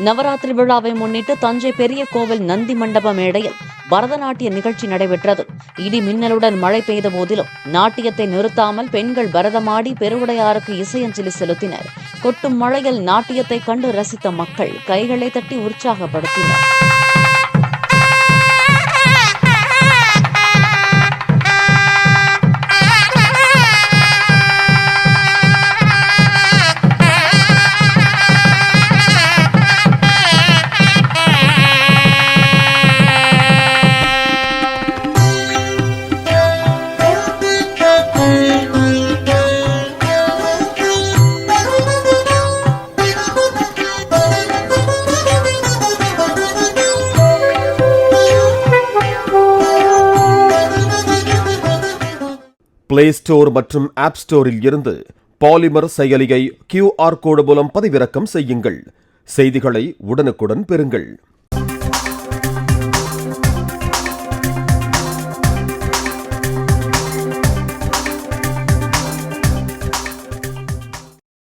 நவராத்திரி விழாவை முன்னிட்டு தஞ்சை பெரிய கோவில் நந்தி மண்டப மேடையில் பரதநாட்டிய நிகழ்ச்சி நடைபெற்றது. இடி மின்னலுடன் மழை பெய்த போதிலும் நாட்டியத்தை நிறுத்தாமல் பெண்கள் பரதமாடி பெருவுடையாருக்கு இசையஞ்சலி செலுத்தினர். கொட்டும் மழையில் நாட்டியத்தை கண்டு ரசித்த மக்கள் கைகளை தட்டி உற்சாகப்படுத்தினர். பிளே ஸ்டோர் மற்றும் ஆப் ஸ்டோரில் இருந்து பாலிமர் செயலியை QR கோடு மூலம் பதிவிறக்கம் செய்யுங்கள். செய்திகளை உடனுக்குடன் பெறுங்கள்.